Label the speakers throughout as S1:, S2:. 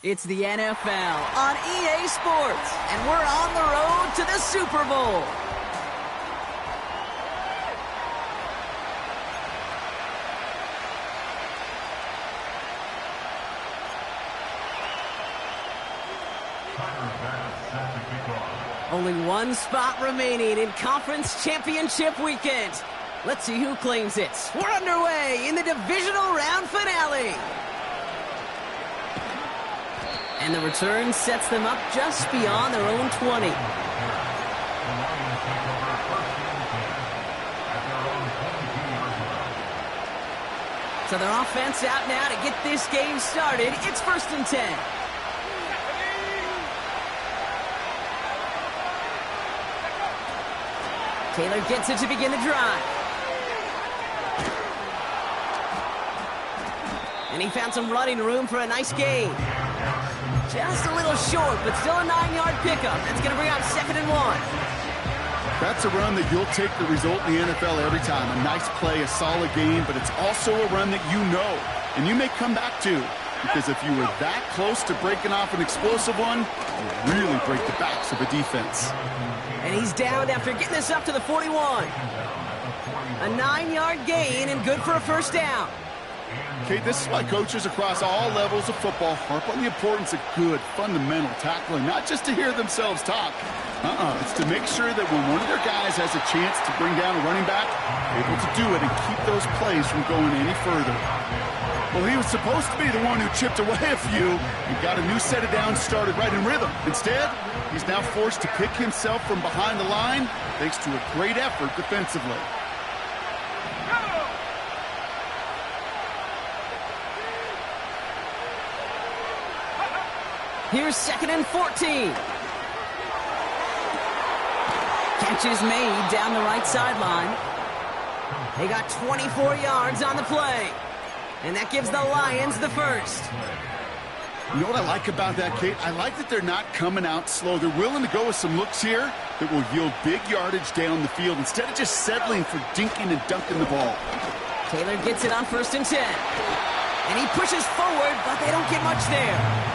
S1: It's the NFL on EA Sports, and we're on the road to the Super Bowl. Only one spot remaining in Conference Championship Weekend. Let's see who claims it. We're underway in the divisional round finale. And the return sets them up just beyond their own 20. So their offense out now to get this game started. It's 1st and 10. Taylor gets it to begin the drive. And he found some running room for a nice gain. Just a little short, but still a 9-yard pickup. That's going to bring out 2nd and 1.
S2: That's a run that you'll take the result in the NFL every time. A nice play, a solid game, but it's also a run that you know, and you may come back to. Because if you were that close to breaking off an explosive one, you'll really break the backs of a defense.
S1: And he's down after getting this up to the 41. A 9-yard gain and good for a 1st down.
S2: Okay, this is why coaches across all levels of football harp on the importance of good, fundamental tackling, not just to hear themselves talk. It's to make sure that when one of their guys has a chance to bring down a running back, able to do it and keep those plays from going any further. Well, he was supposed to be the one who chipped away a few and got a new set of downs started right in rhythm. Instead, he's now forced to pick himself from behind the line thanks to a great effort defensively.
S1: Here's 2nd and 14. Catch is made down the right sideline. They got 24 yards on the play. And that gives the Lions the 1st.
S2: You know what I like about that, Kate? I like that they're not coming out slow. They're willing to go with some looks here that will yield big yardage down the field instead of just settling for dinking and dunking the ball.
S1: Taylor gets it on 1st and 10. And he pushes forward, but they don't get much there.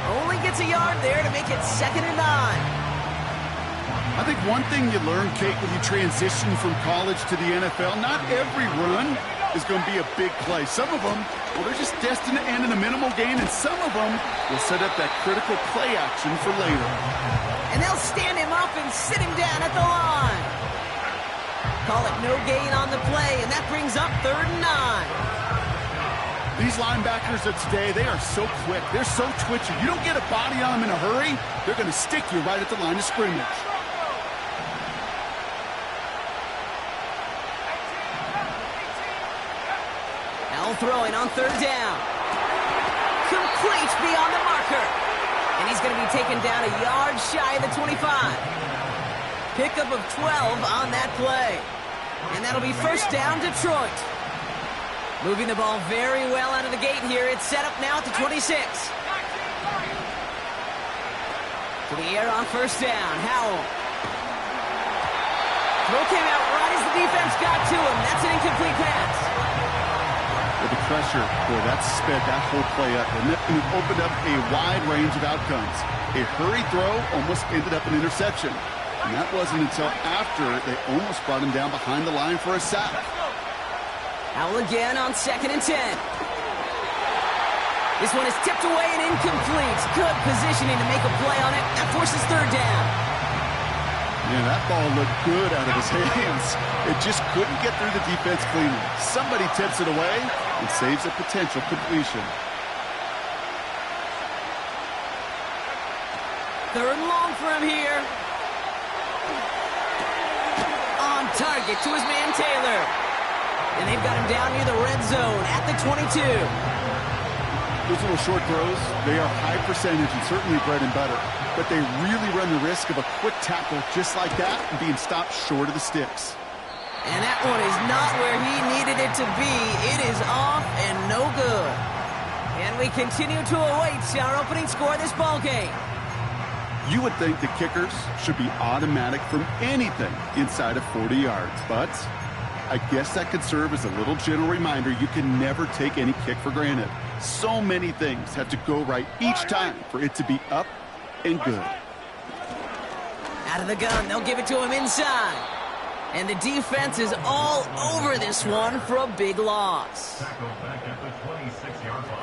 S1: Only gets a yard there to make it 2nd and 9.
S2: I think one thing you learn, Kate, when you transition from college to the NFL, not every run is going to be a big play. Some of them, well, they're just destined to end in a minimal gain, and some of them will set up that critical play action for later.
S1: And they'll stand him up and sit him down at the line. Call it no gain on the play, and that brings up 3rd and 9.
S2: These linebackers of today, they are so quick. They're so twitchy. You don't get a body on them in a hurry, they're going to stick you right at the line of scrimmage.
S1: Now throwing on 3rd down. Complete beyond the marker. And he's going to be taken down a yard shy of the 25. Pickup of 12 on that play. And that'll be 1st down, Detroit. Moving the ball very well out of the gate here. It's set up now at the 26. To the air on 1st down. Howell. Throw came out right as the defense got to him. That's an incomplete pass.
S2: With the pressure, boy, that sped that whole play up. And it opened up a wide range of outcomes. A hurried throw almost ended up an interception. And that wasn't until after they almost brought him down behind the line for a sack.
S1: Howell again on 2nd and 10. This one is tipped away and incomplete. Good positioning to make a play on it. That forces 3rd down.
S2: Man, that ball looked good out of his hands. It just couldn't get through the defense cleanly. Somebody tips it away and saves a potential completion.
S1: 3rd and long for him here. On target to his man Taylor. And they've got him down near the red zone at the 22.
S2: Those little short throws, they are high percentage and certainly bread and butter. But they really run the risk of a quick tackle just like that and being stopped short of the sticks.
S1: And that one is not where he needed it to be. It is off and no good. And we continue to await our opening score of this ballgame.
S2: You would think the kickers should be automatic from anything inside of 40 yards, but I guess that could serve as a little gentle reminder you can never take any kick for granted. So many things have to go right each time for it to be up and good.
S1: Out of the gun, they'll give it to him inside. And the defense is all over this one for a big loss.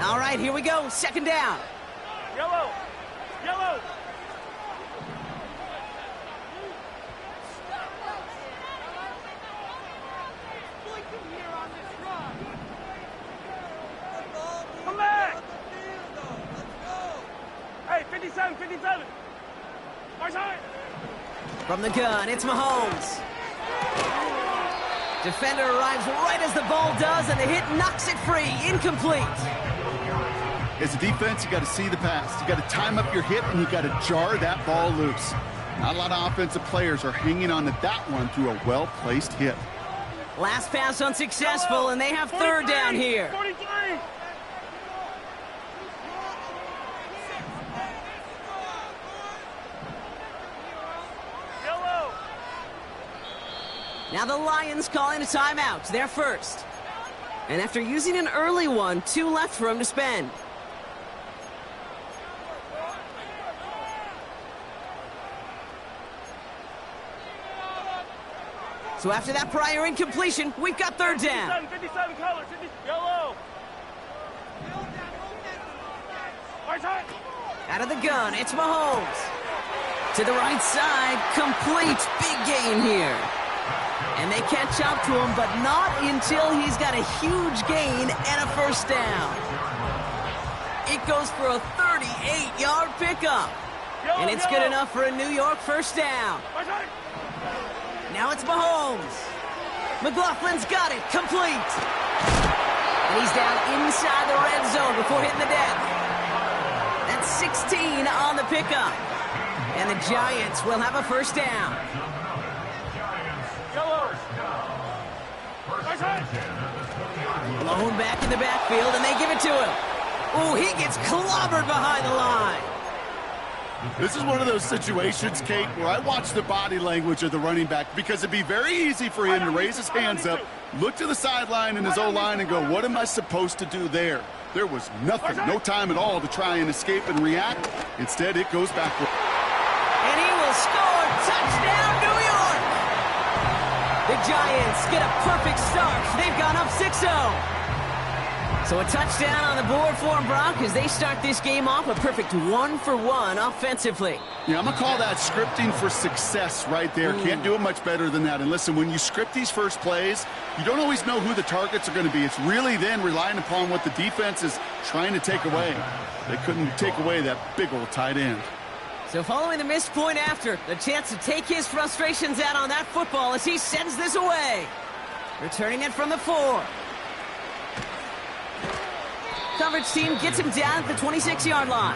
S1: All right, here we go. Second down.
S3: Yellow! Yellow! Come back! Hey, 57, 57! March high!
S1: From the gun, it's Mahomes. Defender arrives right as the ball does, and the hit knocks it free. Incomplete.
S2: As a defense, you got to see the pass. You got to time up your hit, and you got to jar that ball loose. Not a lot of offensive players are hanging on to that one through a well-placed hit.
S1: Last pass unsuccessful, and they have third down here.
S3: 43! Yellow!
S1: Now the Lions calling a timeout. They're first. And after using an early one, 2 left for him to spend. So after that prior incompletion, we've got third down.
S3: 57 colors, yellow.
S1: Out of the gun, it's Mahomes. To the right side, complete. Big gain here. And they catch up to him, but not until he's got a huge gain and a first down. It goes for a 38-yard pickup. And it's good enough for a New York first down. Now it's Mahomes. McLaughlin's got it. Complete. And he's down inside the red zone before hitting the deck. That's 16 on the pickup. And the Giants will have a first down. Blown back in the backfield, and they give it to him. Ooh, he gets clobbered behind the line.
S2: This is one of those situations, Kate, where I watch the body language of the running back because it'd be very easy for him to raise his hands up, look to the sideline in his O-line and go, what am I supposed to do there? There was nothing, no time at all to try and escape and react. Instead, it goes backward.
S1: And he will score. Touchdown, New York! The Giants get a perfect start. They've gone up 6-0. So a touchdown on the board for them, Brock, as they start this game off a perfect 1-for-1 offensively.
S2: Yeah, I'm going to call that scripting for success right there. Can't do it much better than that. And listen, when you script these first plays, you don't always know who the targets are going to be. It's really then relying upon what the defense is trying to take away. They couldn't take away that big old tight end.
S1: So following the missed point after, the chance to take his frustrations out on that football as he sends this away. Returning it from the 4. Coverage team gets him down at the 26-yard line.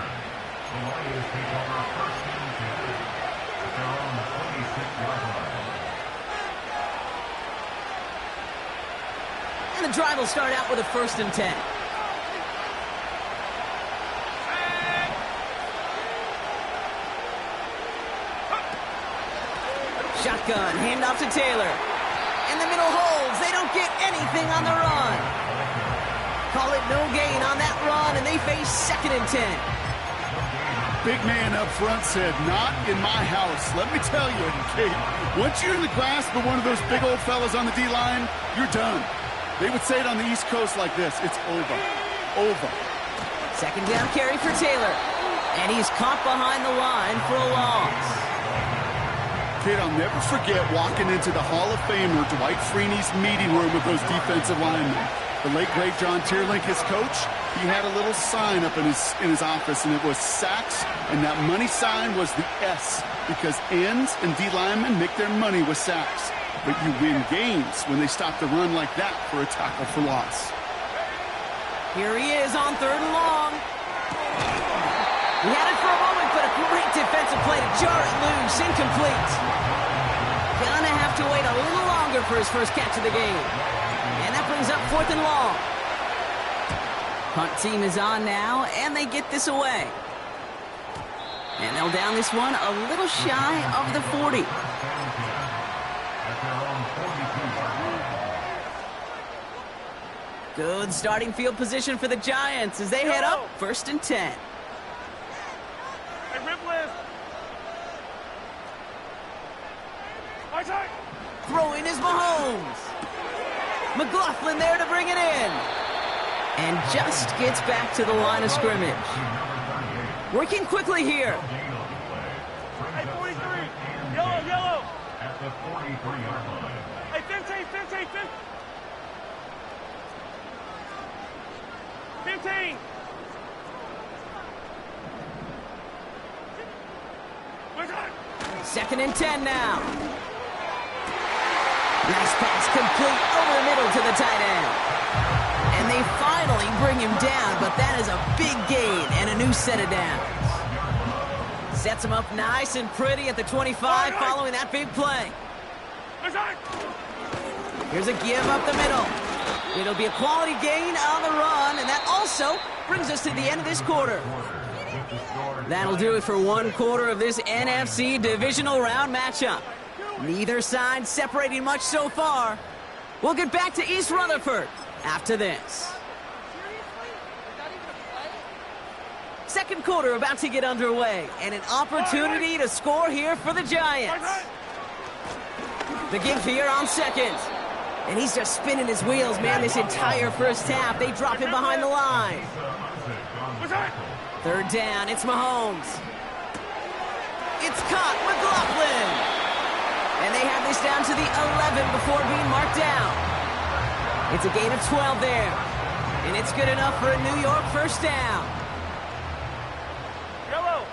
S1: And the drive will start out with a 1st and 10. Shotgun, handoff to Taylor. In the middle holds. They don't get anything on the run. Call it no gain on that run, and they face 2nd and 10.
S2: Big man up front said, not in my house. Let me tell you, Kate, once you're in the grasp of one of those big old fellas on the D-line, you're done. They would say it on the East Coast like this, it's over. Over.
S1: 2nd down carry for Taylor. And he's caught behind the line for a loss.
S2: Kate, I'll never forget walking into the Hall of Famer Dwight Freeney's meeting room with those defensive linemen. The late, great John Tierlink, his coach, he had a little sign up in his office, and it was sacks, and that money sign was the S, because ends and D linemen make their money with sacks. But you win games when they stop the run like that for a tackle for loss.
S1: Here he is on 3rd and long. He had it for a moment, but a great defensive play to jar it loose. Incomplete. Gonna have to wait a little longer for his first catch of the game. And that brings up 4th and long. Punt team is on now, and they get this away. And they'll down this one a little shy of the 40. Good starting field position for the Giants as they head up 1st and 10.
S3: Hey, rip list. Right side.
S1: Throwing is Mahomes. McLaughlin there to bring it in. And just gets back to the line of scrimmage. Working quickly here.
S3: Hey, 43. Yellow, yellow.
S4: At the 43-yard line.
S3: Hey, 15, 15, 15. 15. Right side.
S1: 2nd and 10 now. Nice pass complete over the middle to the tight end. And they finally bring him down, but that is a big gain and a new set of downs. Sets him up nice and pretty at the 25 following that big play.
S3: Right side.
S1: Here's a give up the middle. It'll be a quality gain on the run, and that also brings us to the end of this quarter. That'll do it for one quarter of this NFC divisional round matchup. Neither side separating much so far. We'll get back to East Rutherford after this. Second quarter about to get underway, and an opportunity to score here for the Giants. The give here on 2nd. And he's just spinning his wheels, man, this entire first half. They drop him behind the line. 3rd down, it's Mahomes. It's caught, McLaughlin. And they have this down to the 11 before being marked down. It's a gain of 12 there. And it's good enough for a New York first down.
S3: Yellow.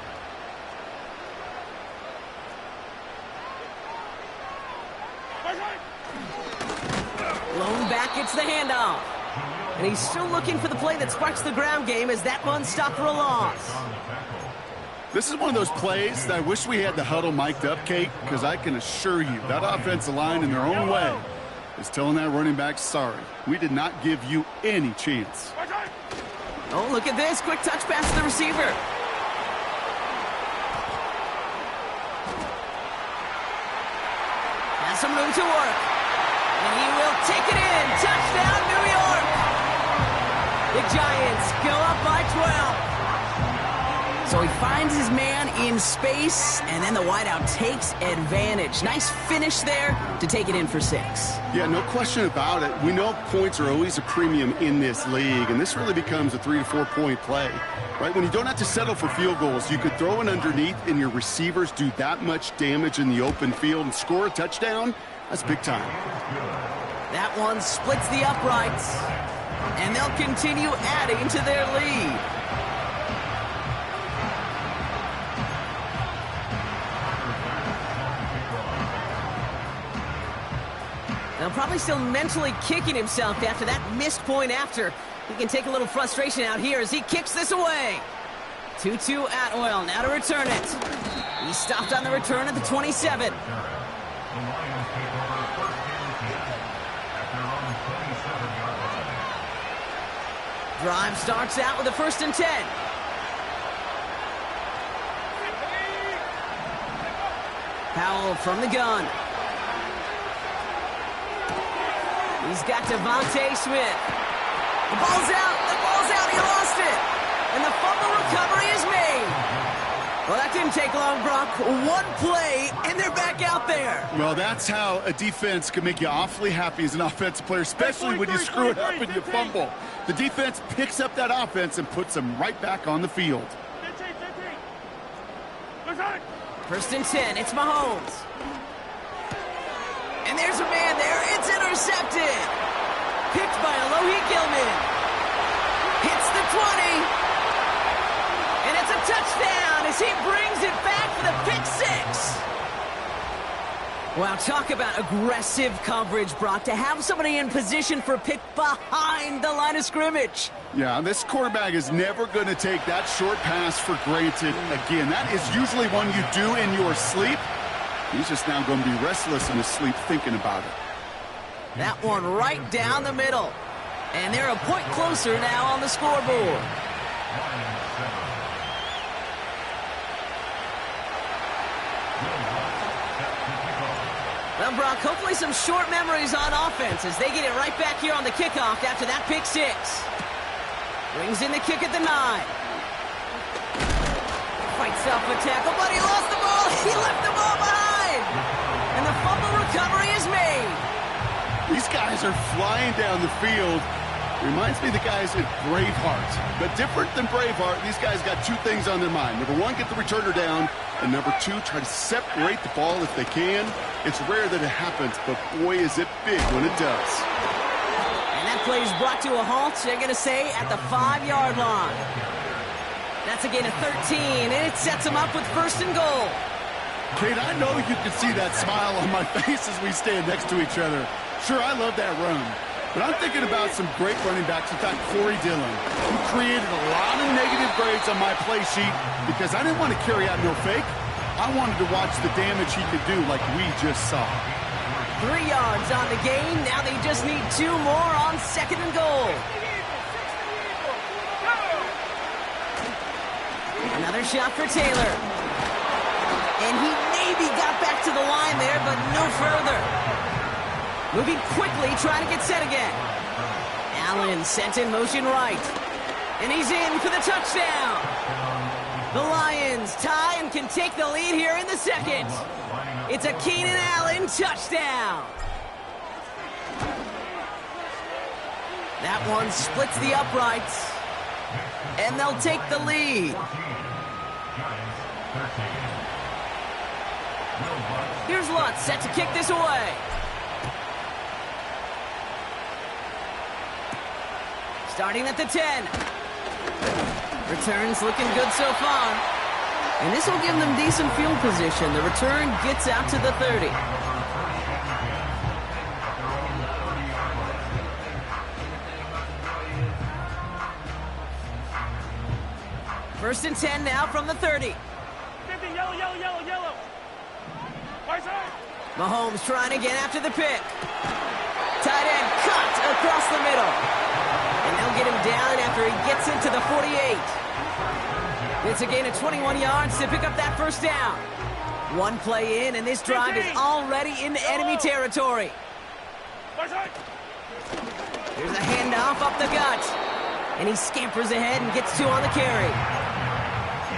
S3: Right side.
S1: Lone back gets the handoff. And he's still looking for the play that sparks the ground game as that one stopped for a loss.
S2: This is one of those plays that I wish we had the huddle mic'd up, Kate, because I can assure you that offensive line in their own way is telling that running back, sorry, we did not give you any chance.
S3: Right side.
S1: Oh, look at this. Quick touch pass to the receiver. Has some room to work. And he will take it in. Touchdown, New York. The Giants go up by 12. So he finds his man in space, and then the wideout takes advantage. Nice finish there to take it in for 6.
S2: Yeah, no question about it. We know points are always a premium in this league, and this really becomes a 3 to 4 point play. Right, when you don't have to settle for field goals, you could throw it underneath and your receivers do that much damage in the open field and score a touchdown. That's big time.
S1: That one splits the uprights, and they'll continue adding to their lead. Now probably still mentally kicking himself after that missed point after. He can take a little frustration out here as he kicks this away. 2-2 Atwell now to return it. He stopped on the return at the 27. Drive starts out with a 1st and 10. Powell from the gun. He's got Devontae Smith. The ball's out. The ball's out. He lost it. And the fumble recovery is made. Well, that didn't take long, Brock. One play, and they're back out there.
S2: Well, that's how a defense can make you awfully happy as an offensive player, especially when you screw it up and you fumble. The defense picks up that offense and puts them right back on the field.
S3: 15, 15.
S1: 1st and 10. It's Mahomes. And there's a man there. It's intercepted. Picked by Alohi Gilman. Hits the 20. And it's a touchdown as he brings it back for the pick 6. Wow, talk about aggressive coverage, Brock, to have somebody in position for a pick behind the line of scrimmage.
S2: Yeah, this quarterback is never going to take that short pass for granted again. That is usually one you do in your sleep. He's just now going to be restless in his sleep thinking about it.
S1: That one right down the middle. And they're a point closer now on the scoreboard. Well, Brock, hopefully some short memories on offense as they get it right back here on the kickoff after that pick six. Brings in the kick at the 9. Fights off a tackle, but he lost the ball. He left the ball behind. And the fumble recovery is made.
S2: These guys are flying down the field. Reminds me of the guys at Braveheart. But different than Braveheart, these guys got two things on their mind. Number one, get the returner down. And number two, try to separate the ball if they can. It's rare that it happens, but boy, is it big when it does.
S1: And that play is brought to a halt, they're going to say, at the 5-yard line. That's a gain of 13, and it sets them up with first and goal.
S2: Kate, I know you can see that smile on my face as we stand next to each other. Sure, I love that run. But I'm thinking about some great running backs. In fact, Corey Dillon, who created a lot of negative grades on my play sheet because I didn't want to carry out no fake. I wanted to watch the damage he could do like we just saw.
S1: 3 yards on the gain. Now they just need 2 more on second and goal. Another shot for Taylor. And he maybe got back to the line there, but no further. Moving quickly, trying to get set again. Allen sent in motion right. And he's in for the touchdown. The Lions tie and can take the lead here in the second. It's a Keenan Allen touchdown. That one splits the uprights. And they'll take the lead. Here's Lutz set to kick this away. Starting at the 10. Returns looking good so far. And this will give them decent field position. The return gets out to the 30. First and 10 now from the 30.
S3: 50, yellow, yellow, yellow, yellow. Right side.
S1: Mahomes trying again after the pick. Tight end cut across the middle. And they'll get him down after he gets into the 48. It's a gain of 21 yards to pick up that first down. One play in, and this drive is already into enemy territory.
S3: Right side.
S1: Here's a handoff up the gut. And he scampers ahead and gets 2 on the carry.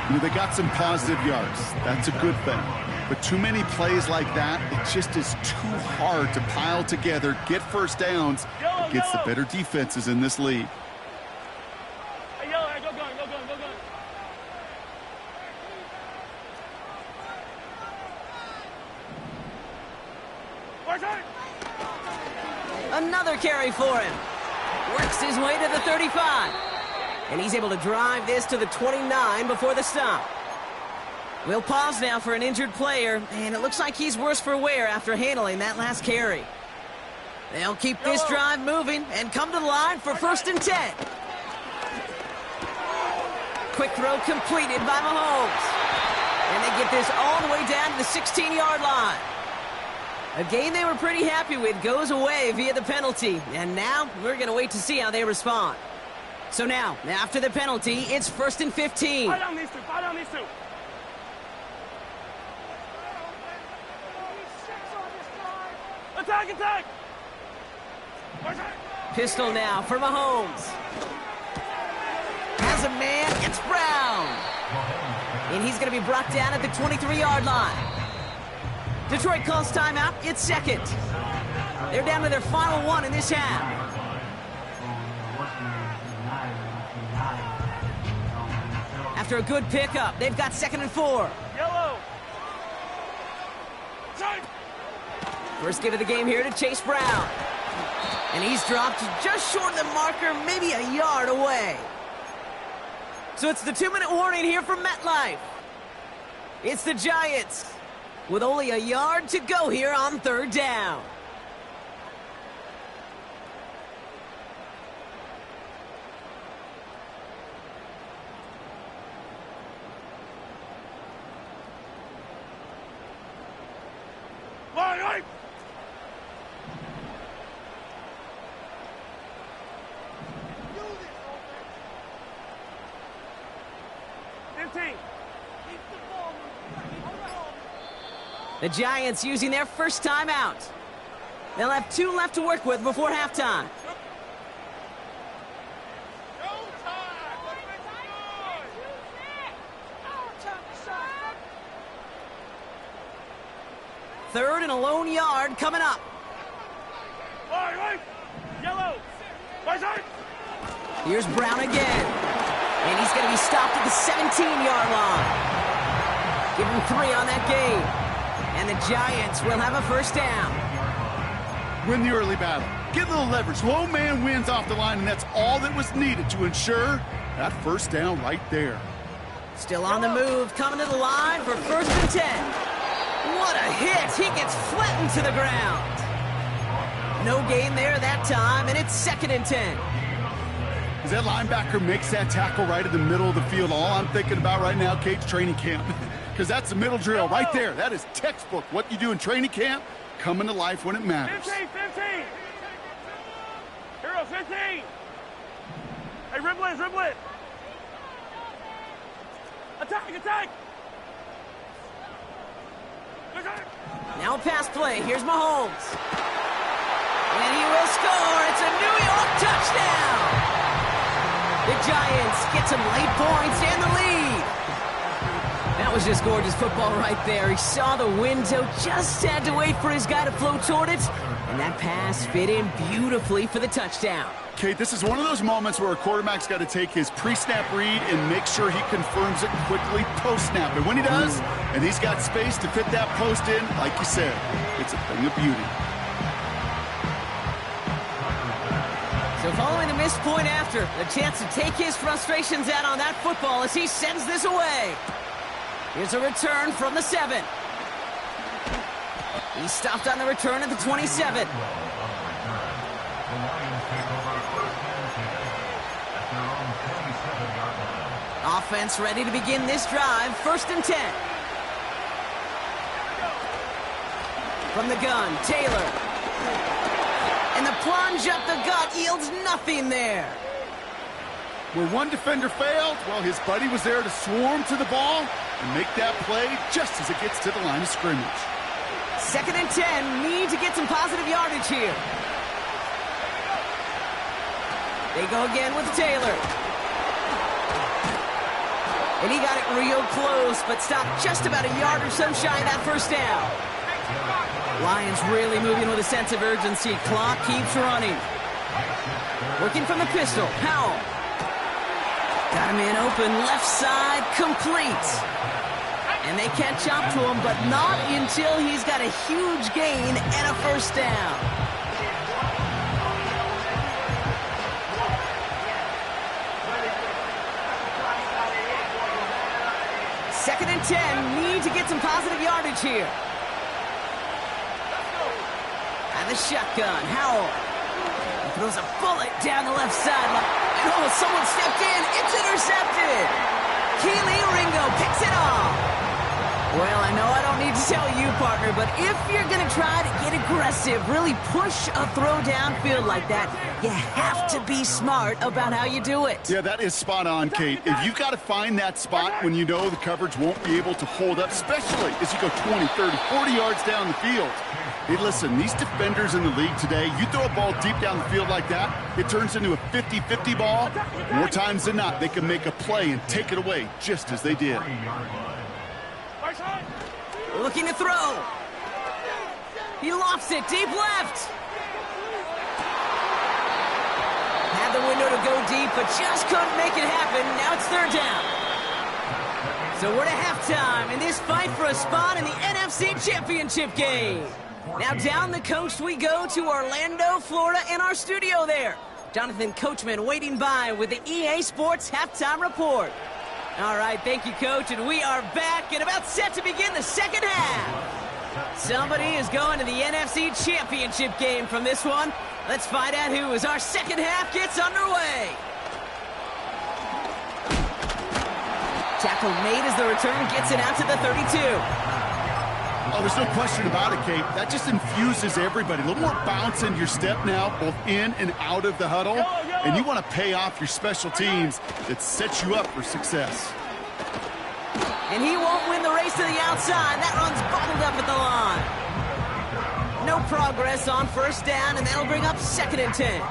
S2: You know, they got some positive yards. That's a good thing. But too many plays like that, it just is too hard to pile together, get first downs against the better defenses in this league.
S3: Hey, yellow, hey, go gun, go gun, go gun. Right side.
S1: Another carry for him. Works his way to the 35. And he's able to drive this to the 29 before the stop. We'll pause now for an injured player, and it looks like he's worse for wear after handling that last carry. They'll keep this drive moving and come to the line for first and 10. Quick throw completed by Mahomes. And they get this all the way down to the 16-yard line. A game they were pretty happy with goes away via the penalty, and now we're going to wait to see how they respond. So now, after the penalty, it's first and 15.
S3: Fire down these two, fire down these two. Attack, attack! Right side.
S1: Pistol now for Mahomes. Has a man, it's Brown. And he's going to be brought down at the 23-yard line. Detroit calls timeout, it's second. They're down to their final one in this half. After a good pickup, they've got second and 4.
S3: Yellow. Side.
S1: First give of the game here to Chase Brown. And he's dropped just short of the marker, maybe a yard away. So it's the 2-minute warning here from MetLife. It's the Giants with only a yard to go here on third down.
S3: Right, right.
S1: The Giants using their first timeout. They'll have 2 left to work with before halftime. Third and a lone yard coming up.
S3: Right. Yellow. Right side.
S1: Here's Brown again. And he's going to be stopped at the 17-yard line. Give him 3 on that game. And the Giants will have a first down.
S2: Win the early battle. Get a little leverage. Low man wins off the line, and that's all that was needed to ensure that first down right there.
S1: Still on the move, coming to the line for first and 10. What a hit! He gets flattened to the ground. No gain there that time, and it's second and 10.
S2: As that linebacker makes that tackle right in the middle of the field, all I'm thinking about right now, Kate's training camp. Because that's the middle drill right there. That is textbook. What you do in training camp, coming to life when it matters.
S3: 15. Hero, 15. Hey, dribble it. Attack.
S1: Now a pass play. Here's Mahomes. And he will score. It's a New York touchdown. The Giants get some late points and the lead. That was just gorgeous football right there. He saw the window, just had to wait for his guy to float toward it. And that pass fit in beautifully for the touchdown.
S2: Kate, this is one of those moments where a quarterback's got to take his pre-snap read and make sure he confirms it quickly post-snap. And when he does, and he's got space to fit that post in, like you said, it's a thing of beauty.
S1: So following the missed point after, the chance to take his frustrations out on that football as he sends this away. Here's a return from the 7. He stopped on the return at the 27. Offense ready to begin this drive. First and 10. From the gun, Taylor. And the plunge up the gut yields nothing there.
S2: Where one defender failed, well, his buddy was there to swarm to the ball and make that play just as it gets to the line of scrimmage.
S1: Second and 10, need to get some positive yardage here. They go again with Taylor. And he got it real close, but stopped just about a yard or so shy of that first down. Lions really moving with a sense of urgency. Clock keeps running. Working from the pistol, Powell. Got a man open, left side, complete. And they catch up to him, but not until he's got a huge gain and a first down. Second and 10, need to get some positive yardage here. And the shotgun, Howell. He throws a bullet down the left sideline. And oh, someone stepped in. It's intercepted. Keely Ringo picks it off. Well, I know I don't need to tell you, partner, but if you're going to try to get aggressive, really push a throw downfield like that, you have to be smart about how you do it.
S2: Yeah, that is spot on, Kate. If you've got to find that spot when you know the coverage won't be able to hold up, especially as you go 20, 30, 40 yards down the field. Hey, listen, these defenders in the league today, you throw a ball deep down the field like that, it turns into a 50-50 ball. More times than not, they can make a play and take it away just as they did.
S1: Looking to throw. He lofts it deep left. Had the window to go deep, but just couldn't make it happen. Now it's third down. So we're to halftime in this fight for a spot in the NFC Championship game. Now down the coast we go to Orlando, Florida, in our studio there. Jonathan Coachman waiting by with the EA Sports Halftime Report. All right, thank you, Coach, and we are back and about set to begin the second half. Somebody is going to the NFC Championship game from this one. Let's find out who as our second half gets underway. Tackle made as the return gets it out to the 32.
S2: Oh, there's no question about it, Kate. That just infuses everybody. A little more bounce in your step now, both in and out of the huddle. And you want to pay off your special teams that sets you up for success.
S1: And he won't win the race to the outside. That run's bottled up at the line. No progress on first down, and that'll bring up 2nd and 10.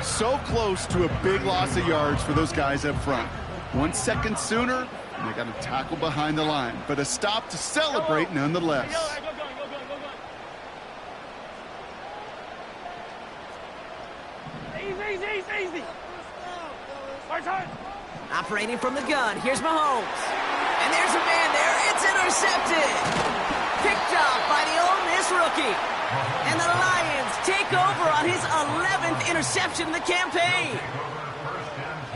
S2: So close to a big loss of yards for those guys up front. 1 second sooner, and they got a tackle behind the line. But a stop to celebrate nonetheless.
S3: Easy. Right side.
S1: Operating from the gun, here's Mahomes. And there's a man there. It's intercepted. Picked off by the Ole Miss rookie. And the Lions take over on his 11th interception of the campaign.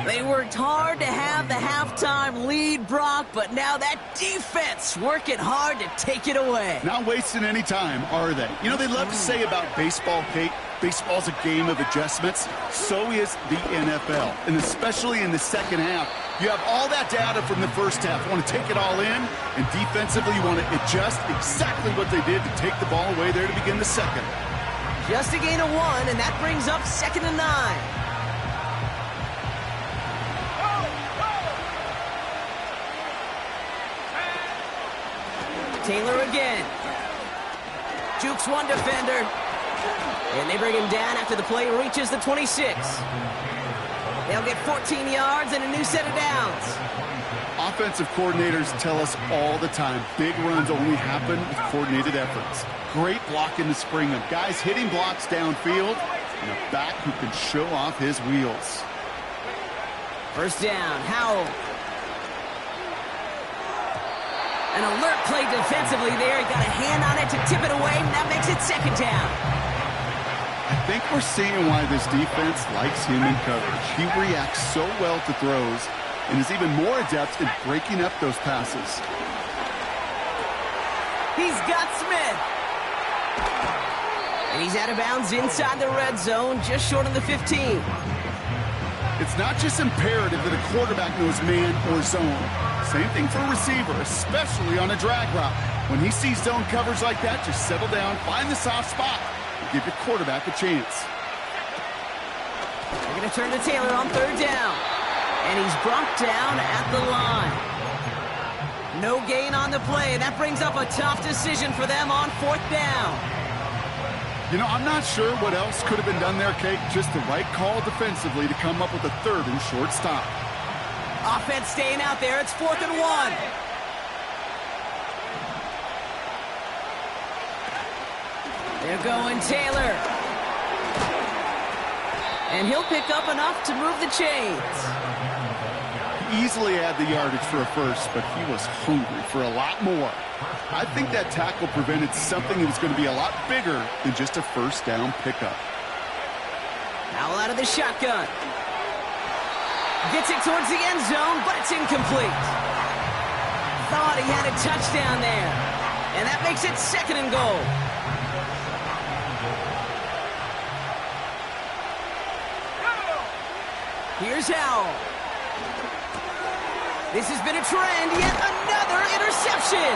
S1: They worked hard to have the halftime lead, Brock, but now that defense working hard to take it away.
S2: Not wasting any time, are they? You know, they love to say about baseball, Kate, baseball's a game of adjustments. So is the NFL, and especially in the second half. You have all that data from the first half. You want to take it all in, and defensively you want to adjust exactly what they did to take the ball away there to begin the second.
S1: Just a gain of 1, and that brings up 2nd and 9. Taylor again. Jukes one defender. And they bring him down after the play reaches the 26. They'll get 14 yards and a new set of downs.
S2: Offensive coordinators tell us all the time, big runs only happen with coordinated efforts. Great blocking to spring them. Guys hitting blocks downfield, and a back who can show off his wheels.
S1: First down, Howell. An alert play defensively there. He got a hand on it to tip it away, and that makes it 2nd down.
S2: I think we're seeing why this defense likes him in coverage. He reacts so well to throws and is even more adept in breaking up those passes.
S1: He's got Smith. And he's out of bounds inside the red zone, just short of the 15.
S2: It's not just imperative that a quarterback knows man or zone. Same thing for a receiver, especially on a drag route. When he sees zone coverage like that, just settle down, find the soft spot, and give your quarterback a chance.
S1: They're going to turn to Taylor on 3rd down. And he's brought down at the line. No gain on the play. That brings up a tough decision for them on 4th down.
S2: You know, I'm not sure what else could have been done there, Kate. Just the right call defensively to come up with a 3rd and short stop.
S1: Offense staying out there. It's 4th and 1. They're going Taylor. And he'll pick up enough to move the chains.
S2: Easily had the yardage for a first, but he was hungry for a lot more. I think that tackle prevented something that was going to be a lot bigger than just a first down pickup.
S1: Howell out of the shotgun. Gets it towards the end zone, but it's incomplete. Thought he had a touchdown there. And that makes it 2nd and goal. Here's Howell. This has been a trend, yet another interception.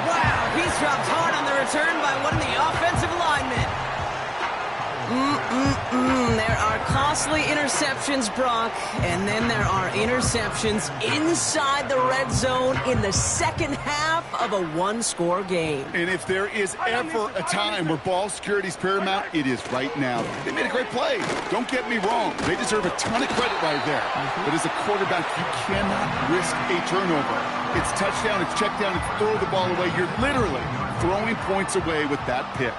S1: Wow, he's dropped hard on the return by one of the offensive linemen. There are costly interceptions, Brock, and then there are interceptions inside the red zone in the second half of a one-score game.
S2: And if there is ever a time where ball security is paramount, it is right now. They made a great play. Don't get me wrong. They deserve a ton of credit right there. But as a quarterback, you cannot risk a turnover. It's touchdown, it's check down, it's throw the ball away. You're literally throwing points away with that pick.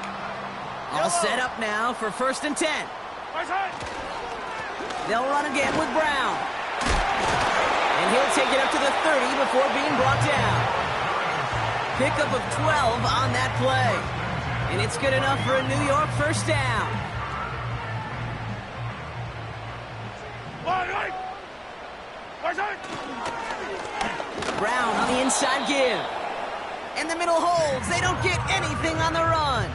S1: All set up now for 1st and 10. They'll run again with Brown. And he'll take it up to the 30 before being brought down. Pickup of 12 on that play. And it's good enough for a New York first down. Brown on the inside give. And the middle holds. They don't get anything on the run.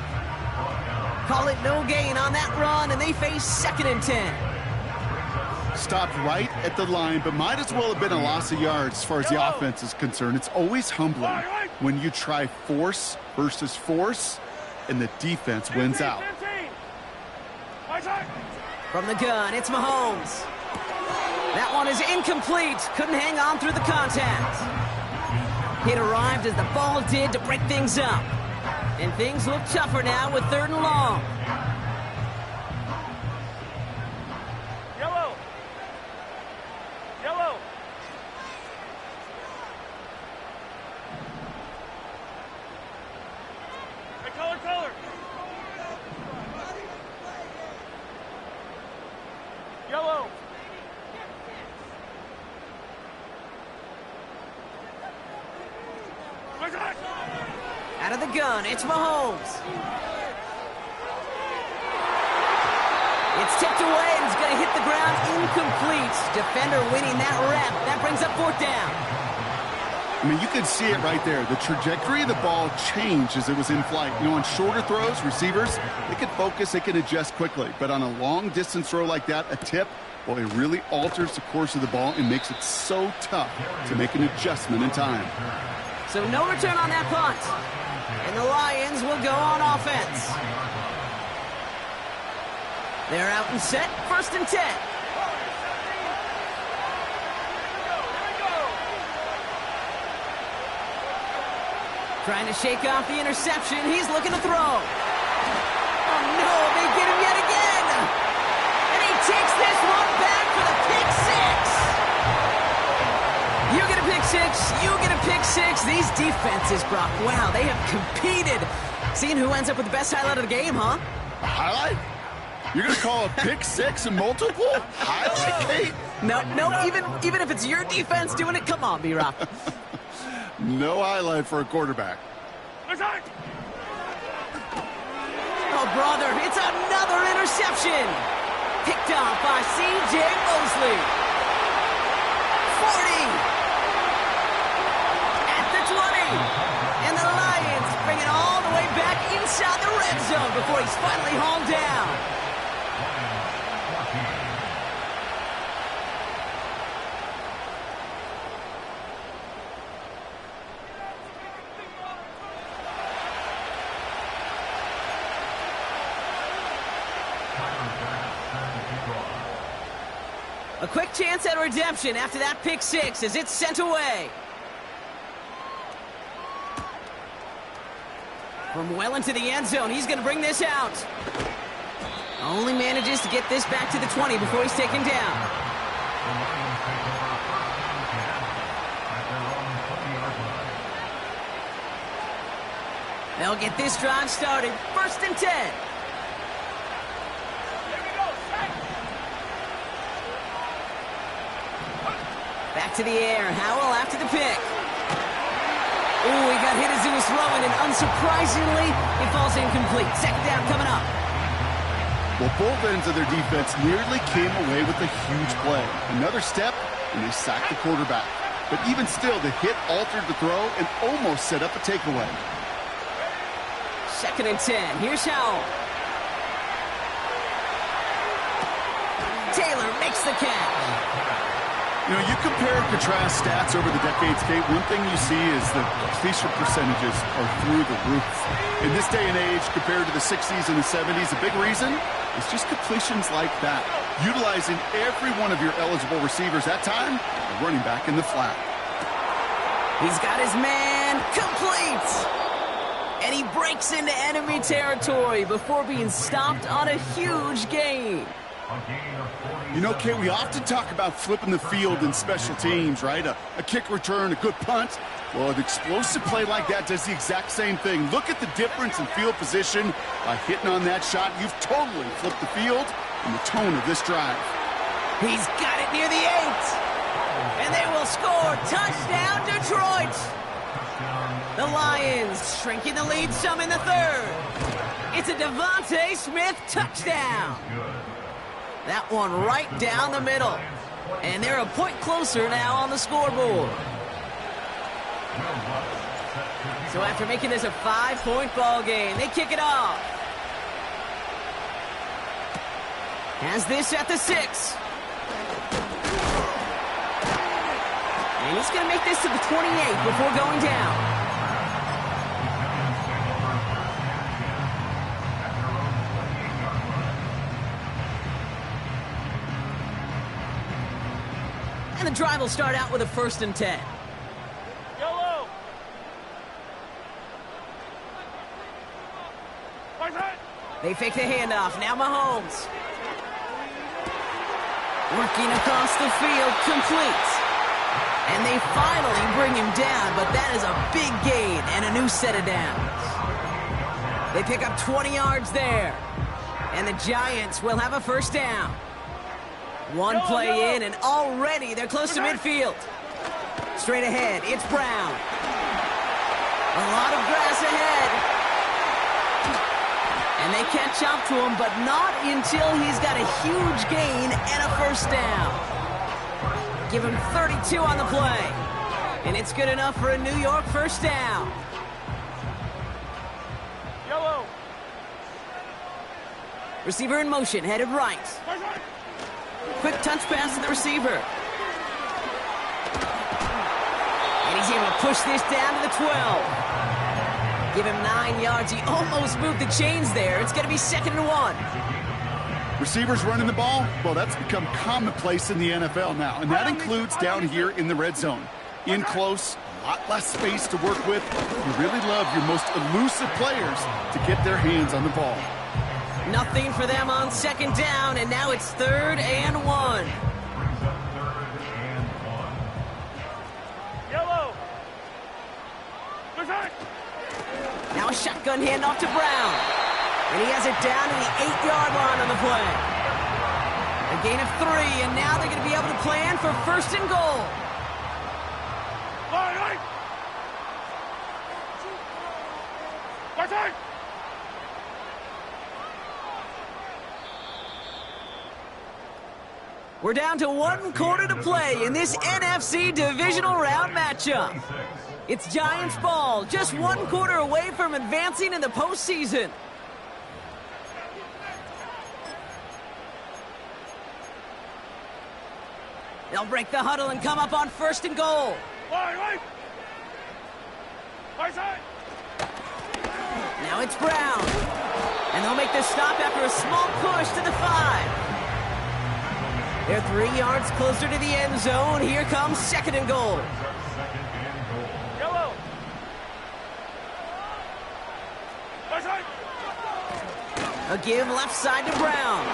S1: Call it no gain on that run, and they face 2nd and 10.
S2: Stopped right at the line, but might as well have been a loss of yards as far as the offense is concerned. It's always humbling when you try force versus force, and the defense wins out.
S1: From the gun, it's Mahomes. That one is incomplete. Couldn't hang on through the contact. It arrived as the ball did to break things up. And things look tougher now with 3rd and long.
S3: Yellow. Yellow. Hey, color. Yellow.
S1: Out of the gun, it's Mahomes. It's tipped away and it's going to hit the ground incomplete. Defender winning that rep. That brings up 4th down.
S2: I mean, you could see it right there. The trajectory of the ball changed as it was in flight. You know, on shorter throws, receivers, they can focus, they can adjust quickly. But on a long-distance throw like that, a tip, well, it really alters the course of the ball and makes it so tough to make an adjustment in time.
S1: So no return on that punt. And the Lions will go on offense. They're out and set, 1st and 10. Trying to shake off the interception. He's looking to throw. Oh, no, they get him yet again. And he takes this one back for the pick 6. You get a pick 6. You get a pick 6. These defenses, Brock, wow, they have competed. Seeing who ends up with the best highlight of the game, huh?
S2: A highlight? You're going to call a pick 6 a multiple? Highlight, Kate?
S1: No, even if it's your defense doing it, come on, B-Rock.
S2: No highlight for a quarterback.
S1: Oh, brother, it's another interception. Picked off by C.J. Mosley. 40. At the 20. And the Lions bring it all the way back inside the red zone before he's finally hauled down. A quick chance at redemption after that pick 6 as it's sent away. From well into the end zone, he's going to bring this out. Only manages to get this back to the 20 before he's taken down. They'll get this drive started. 1st and 10. Back to the air. Howell after the pick. Ooh, he got hit as he was throwing, and unsurprisingly, it falls incomplete. 2nd down coming up.
S2: Well, both ends of their defense nearly came away with a huge play. Another step, and they sacked the quarterback. But even still, the hit altered the throw and almost set up a takeaway.
S1: 2nd and 10. Here's Howell. Taylor makes the catch.
S2: You know, you compare and contrast stats over the decades, Kate. One thing you see is the completion percentages are through the roof. In this day and age, compared to the 60s and the 70s, a big reason is just completions like that. Utilizing every one of your eligible receivers that time, a running back in the flat.
S1: He's got his man complete. And he breaks into enemy territory before being stopped on a huge gain.
S2: You know, Kate, we often talk about flipping the field in special teams, right? A kick return, a good punt. Well, an explosive play like that does the exact same thing. Look at the difference in field position. By hitting on that shot, you've totally flipped the field and the tone of this drive.
S1: He's got it near the 8. And they will score. Touchdown, Detroit. The Lions shrinking the lead some in the 3rd. It's a Devontae Smith touchdown. That one right down the middle. And they're a point closer now on the scoreboard. So after making this a 5-point ball game, they kick it off. Has this at the 6. And he's going to make this to the 28 before going down. And the drive will start out with a 1st and 10.
S3: Yellow.
S1: They fake the handoff. Now Mahomes. Working across the field, complete. And they finally bring him down, but that is a big gain and a new set of downs. They pick up 20 yards there. And the Giants will have a 1st down. One play in, and already they're close to midfield. Straight ahead, it's Brown. A lot of grass ahead. And they catch up to him, but not until he's got a huge gain and a 1st down. Give him 32 on the play. And it's good enough for a New York 1st down.
S3: Yellow.
S1: Receiver in motion, headed right. Quick touch pass to the receiver. And he's able to push this down to the 12. Give him 9 yards. He almost moved the chains there. It's going to be 2nd and 1.
S2: Receivers running the ball, well, that's become commonplace in the NFL now, and that includes down here in the red zone. In close, a lot less space to work with. You really love your most elusive players to get their hands on the ball.
S1: Nothing for them on 2nd down, and now it's 3rd and 1.
S3: Yellow.
S1: Now a shotgun handoff to Brown. And he has it down to the 8-yard line on the play. A gain of 3, and now they're going to be able to plan for 1st and goal. We're down to 1 quarter to play in this NFC divisional round matchup. It's Giants ball, just 1 quarter away from advancing in the postseason. They'll break the huddle and come up on 1st and goal. Now it's Brown. And they'll make the stop after a small push to the 5. They're 3 yards closer to the end zone. Here comes 2nd and goal.
S3: Yellow.
S1: A give left side to Brown.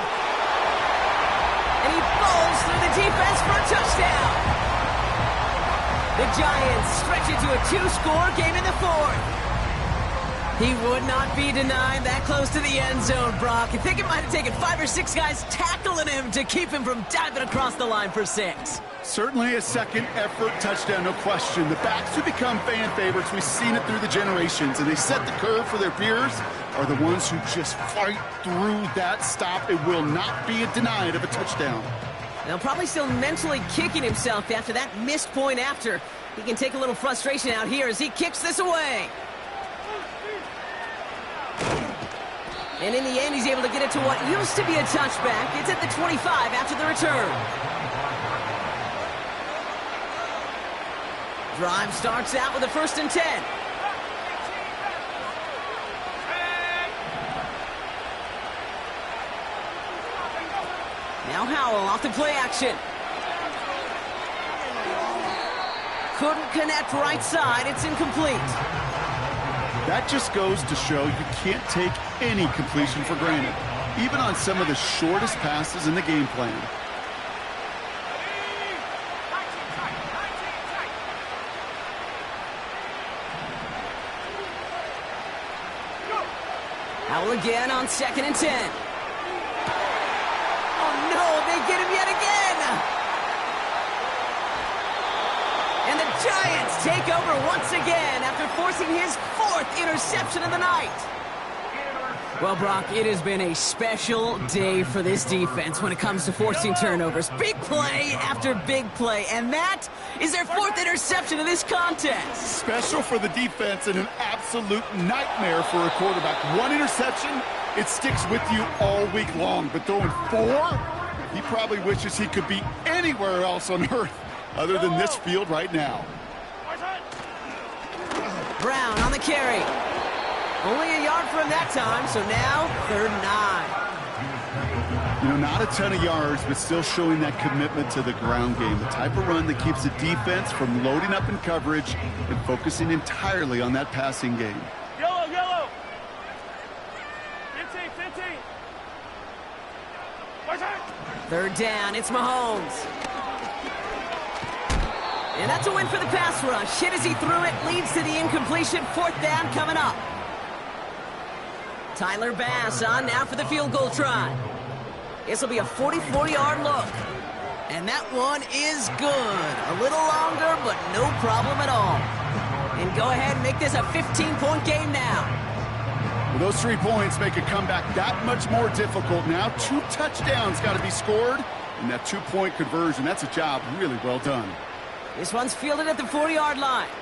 S1: And he falls through the defense for a touchdown. The Giants stretch it to a 2-score game in the 4th. He would not be denied that close to the end zone, Brock. I think it might have taken 5 or 6 guys tackling him to keep him from diving across the line for 6.
S2: Certainly a second effort touchdown, no question. The backs who become fan favorites, we've seen it through the generations, and they set the curve for their peers, are the ones who just fight through that stop. It will not be denied of a touchdown.
S1: Now probably still mentally kicking himself after that missed point after. He can take a little frustration out here as he kicks this away. And in the end, he's able to get it to what used to be a touchback. It's at the 25 after the return. Drive starts out with a 1st and 10. Now Howell off the play action. Couldn't connect right side. It's incomplete.
S2: That just goes to show you can't take any completion for granted, even on some of the shortest passes in the game plan.
S1: Howell again on 2nd and 10. Oh no, they get him yet again! And the Giants take over once again after forcing his 4th interception of the night. Well, Brock, it has been a special day for this defense when it comes to forcing turnovers. Big play after big play, and that is their 4th interception of this contest.
S2: Special for the defense and an absolute nightmare for a quarterback. 1 interception, it sticks with you all week long, but throwing 4, he probably wishes he could be anywhere else on earth other than this field right now.
S1: Brown on the carry. Only a yard for him that time, so now 3rd and 9.
S2: You know, not a ton of yards, but still showing that commitment to the ground game. The type of run that keeps the defense from loading up in coverage and focusing entirely on that passing game.
S3: Yellow, yellow. 15, 15. Right side.
S1: Third down, it's Mahomes. And that's a win for the pass rush. Hit as he threw it, leads to the incompletion. Fourth down coming up. Tyler Bass on now for the field goal try. This will be a 44-yard look. And that one is good. A little longer, but no problem at all. And go ahead and make this a 15-point game now.
S2: Well, those 3 points make a comeback that much more difficult now. 2 touchdowns got to be scored. And that 2-point conversion, that's a job really well done.
S1: This one's fielded at the 40-yard line.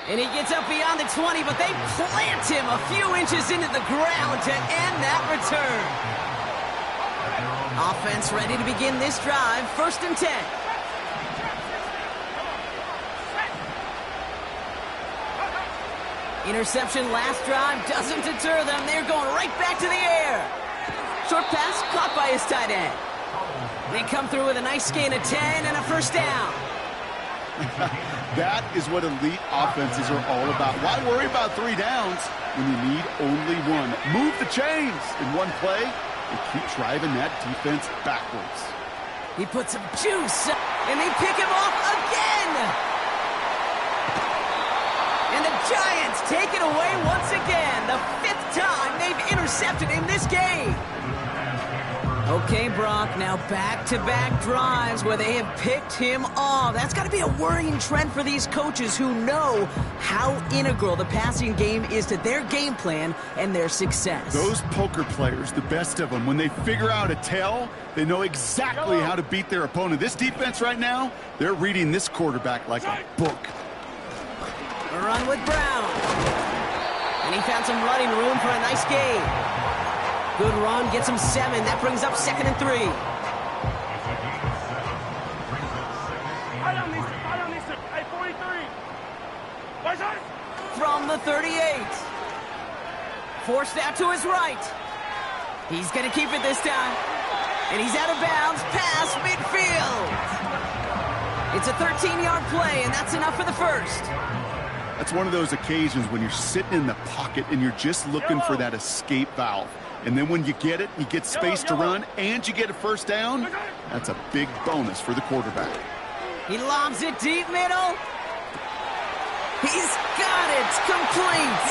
S1: And he gets up beyond the 20, but they plant him a few inches into the ground to end that return. Offense ready to begin this drive. 1st and 10. Interception last drive doesn't deter them. They're going right back to the air. Short pass caught by his tight end. They come through with a nice gain of 10 and a 1st down.
S2: That is what elite offenses are all about. Why worry about 3 downs when you need only 1? Move the chains in one play and keep driving that defense backwards.
S1: He puts some juice, and they pick him off again. And the Giants take it away once again. The 5th time they've intercepted in this game. Okay, Brock, now back-to-back drives where they have picked him off. That's got to be a worrying trend for these coaches who know how integral the passing game is to their game plan and their success.
S2: Those poker players, the best of them, when they figure out a tell, they know exactly how to beat their opponent. This defense right now, they're reading this quarterback like a book.
S1: A run with Brown. And he found some running room for a nice gain. Good run, gets him 7. That brings up 2nd and 3.
S3: Hey, 43. Right side.
S1: From the 38. Forced out to his right. He's going to keep it this time. And he's out of bounds past midfield. It's a 13-yard play, and that's enough for the 1st.
S2: That's one of those occasions when you're sitting in the pocket and you're just looking for that escape valve. And then when you get it, you get space to run, and you get a 1st down. That's a big bonus for the quarterback.
S1: He lobs it deep middle. He's got it complete.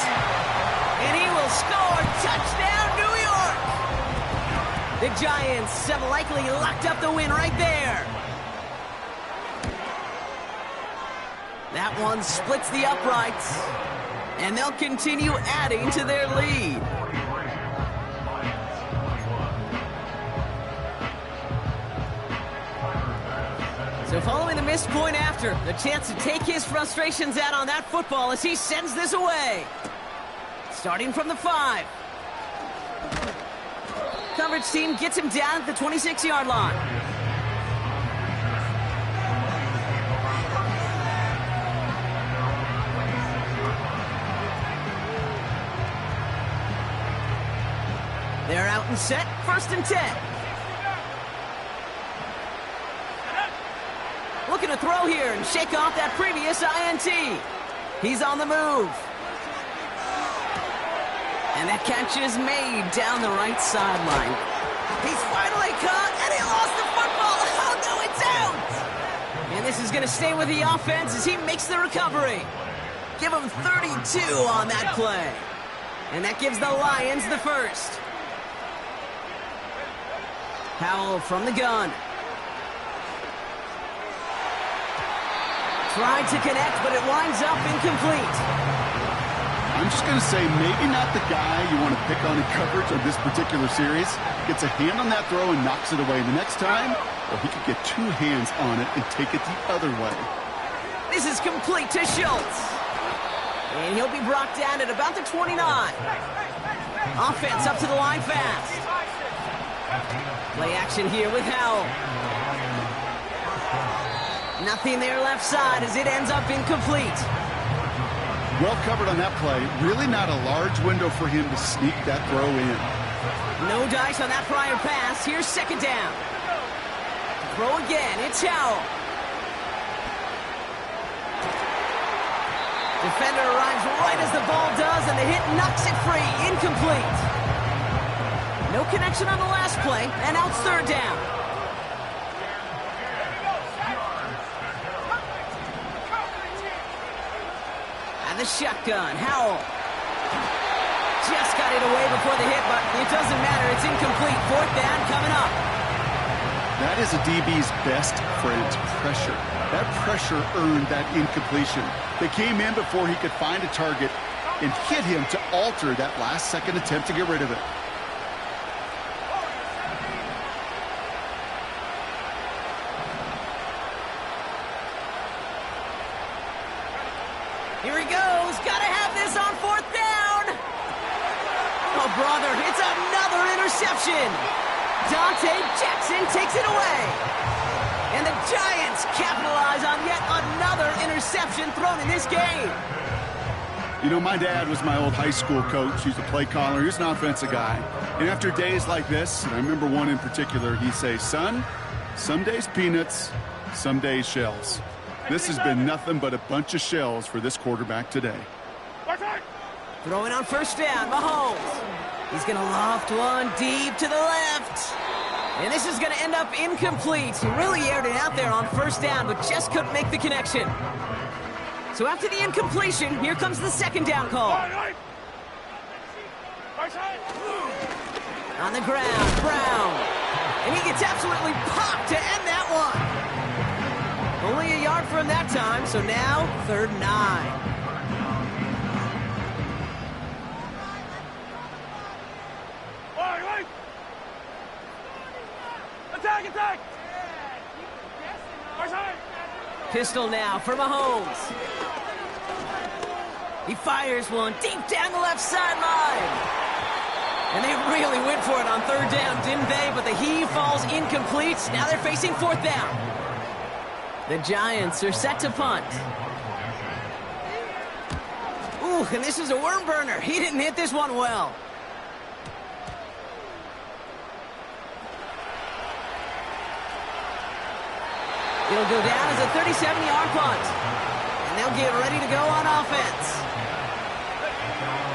S1: And he will score. Touchdown, New York. The Giants have likely locked up the win right there. That one splits the uprights. And they'll continue adding to their lead. So following the missed point after, the chance to take his frustrations out on that football as he sends this away. Starting from the 5. Coverage team gets him down at the 26-yard line. They're out and set, 1st and 10. Looking to throw here and shake off that previous INT. He's on the move. And that catch is made down the right sideline. He's finally caught, and he lost the football. Oh, no, it's out. And this is going to stay with the offense as he makes the recovery. Give him 32 on that play. And that gives the Lions the 1st. Howell from the gun. Tried to connect, but it winds up incomplete.
S2: I'm just going to say maybe not the guy you want to pick on in coverage of this particular series. Gets a hand on that throw and knocks it away. The next time, well, he could get 2 hands on it and take it the other way.
S1: This is complete to Schultz. And he'll be brought down at about the 29. Offense up to the line fast. Play action here with Howell. Nothing there left side as it ends up incomplete.
S2: Well covered on that play. Really not a large window for him to sneak that throw in.
S1: No dice on that prior pass. Here's second down. Throw again. It's Howell. Defender arrives right as the ball does, and the hit knocks it free. Incomplete. No connection on the last play, and out third down. And the shotgun. Howell. Just got it away before the hit, but it doesn't matter. It's incomplete. Fourth down coming up.
S2: That is a DB's best friend, pressure. That pressure earned that incompletion. They came in before he could find a target and hit him to alter that last-second attempt to get rid of it.
S1: Here he goes. Gotta have this on fourth down. Oh, brother, it's another interception. Dante Jackson takes it away. And the Giants capitalize on yet another interception thrown in this game.
S2: You know, my dad was my old high school coach. He's a play caller. He was an offensive guy. And after days like this, and I remember one in particular, he'd say, son, some days peanuts, some days shells. This has been nothing but a bunch of shells for this quarterback today.
S1: Throwing on first down, Mahomes. He's going to loft one deep to the left. And this is going to end up incomplete. He really aired it out there on first down, but just couldn't make the connection. So after the incompletion, here comes the second down call. On the ground, Brown. And he gets absolutely popped to end that one. Only a yard for him that time, so now 3rd and 9.
S3: Attack!
S1: Pistol now for Mahomes. He fires one deep down the left sideline. And they really went for it on 3rd down, didn't they? But the heave falls incomplete. Now they're facing 4th down. The Giants are set to punt. Ooh, and this is a worm burner. He didn't hit this one well. It'll go down as a 37-yard punt. And they'll get ready to go on offense.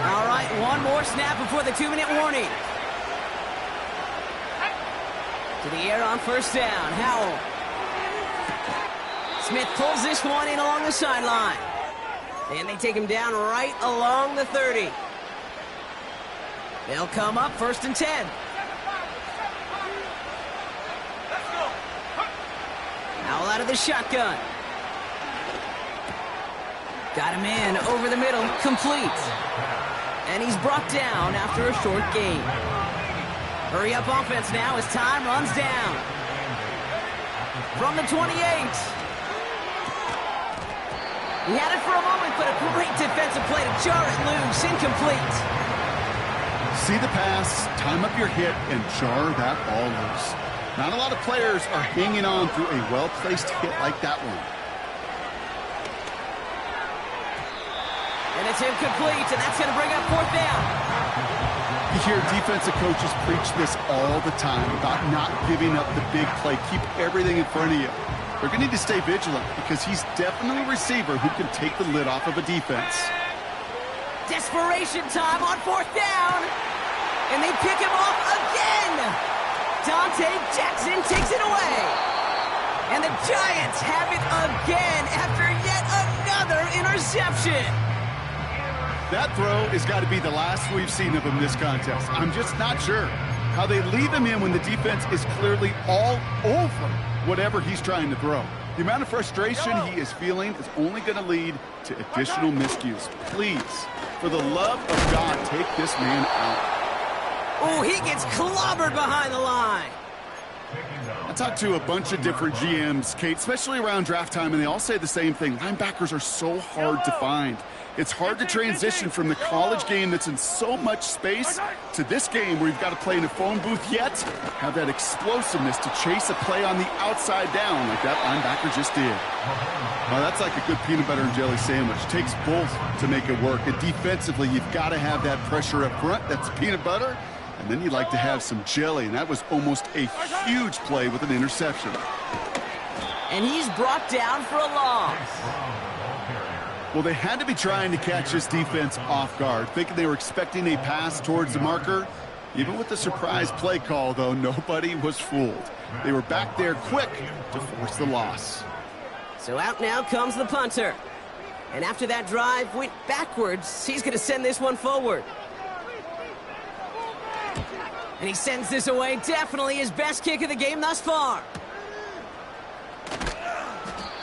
S1: All right, one more snap before the 2-minute warning. To the air on first down, Howell. Smith pulls this one in along the sideline. And they take him down right along the 30. They'll come up 1st and 10. Howell out of the shotgun. Got him in over the middle, complete. And he's brought down after a short gain. Hurry up offense now as time runs down. From the 28. He had it for a moment, but a great defensive play to jar it loose, incomplete.
S2: See the pass, time up your hit, and jar that ball loose. Not a lot of players are hanging on through a well-placed hit like that one.
S1: And it's incomplete, and that's going to bring up 4th down.
S2: You hear defensive coaches preach this all the time about not giving up the big play. Keep everything in front of you. They're going to need to stay vigilant because he's definitely a receiver who can take the lid off of a defense.
S1: Desperation time on 4th down. And they pick him off again. Dante Jackson takes it away. And the Giants have it again after yet another interception.
S2: That throw has got to be the last we've seen of him this contest. I'm just not sure how they leave him in when the defense is clearly all over whatever he's trying to throw. The amount of frustration he is feeling is only going to lead to additional miscues. Please, for the love of God, take this man out.
S1: Oh, he gets clobbered behind the line.
S2: I talked to a bunch of different GMs, Kate, especially around draft time, and they all say the same thing. Linebackers are so hard to find. It's hard to transition from the college game that's in so much space to this game where you've got to play in a phone booth, yet have that explosiveness to chase a play on the outside down like that linebacker just did. Well, that's like a good peanut butter and jelly sandwich. It takes both to make it work. And defensively, you've got to have that pressure up front. That's peanut butter. And then you'd like to have some jelly, and that was almost a huge play with an interception.
S1: And he's brought down for a loss.
S2: Well, they had to be trying to catch this defense off guard, thinking they were expecting a pass towards the marker. Even with the surprise play call, though, nobody was fooled. They were back there quick to force the loss.
S1: So out now comes the punter. And after that drive went backwards, he's going to send this one forward. And he sends this away, definitely his best kick of the game thus far.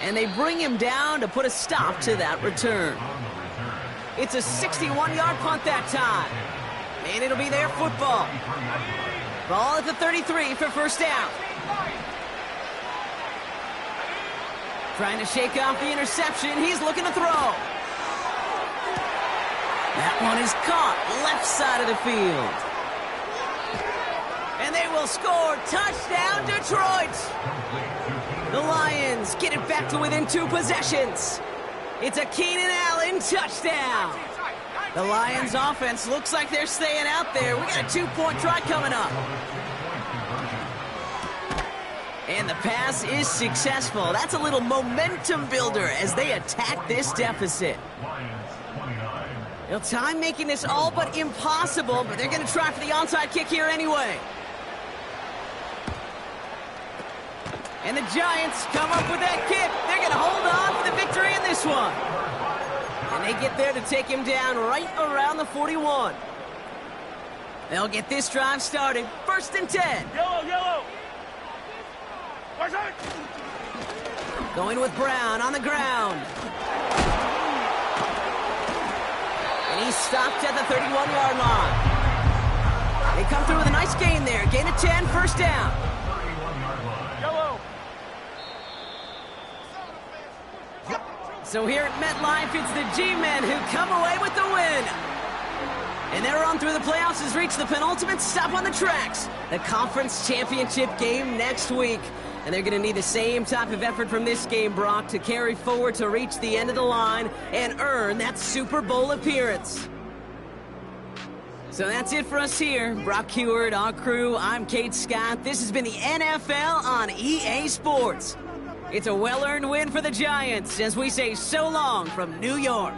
S1: And they bring him down to put a stop to that return. It's a 61-yard punt that time. And it'll be their football. Ball at the 33 for first down. Trying to shake off the interception. He's looking to throw. That one is caught left side of the field. And they will score. Touchdown, Detroit. The Lions get it back to within 2 possessions. It's a Keenan Allen touchdown. The Lions offense looks like they're staying out there. We got a 2-point try coming up. And the pass is successful. That's a little momentum builder as they attack this deficit. Time making this all but impossible, but they're going to try for the onside kick here anyway. And the Giants come up with that kick. They're going to hold on for the victory in this one. And they get there to take him down right around the 41. They'll get this drive started. 1st and 10.
S3: Yellow.
S1: Going with Brown on the ground. And he's stopped at the 31-yard line. They come through with a nice gain there. Gain of 10, first down.
S3: Yellow.
S1: So here at MetLife, it's the G-Men who come away with the win. And their run through the playoffs has reached the penultimate stop on the tracks. The conference championship game next week. And they're going to need the same type of effort from this game, Brock, to carry forward to reach the end of the line and earn that Super Bowl appearance. So that's it for us here. Brock Huard, our crew, I'm Kate Scott. This has been the NFL on EA Sports. It's a well-earned win for the Giants as we say so long from New York.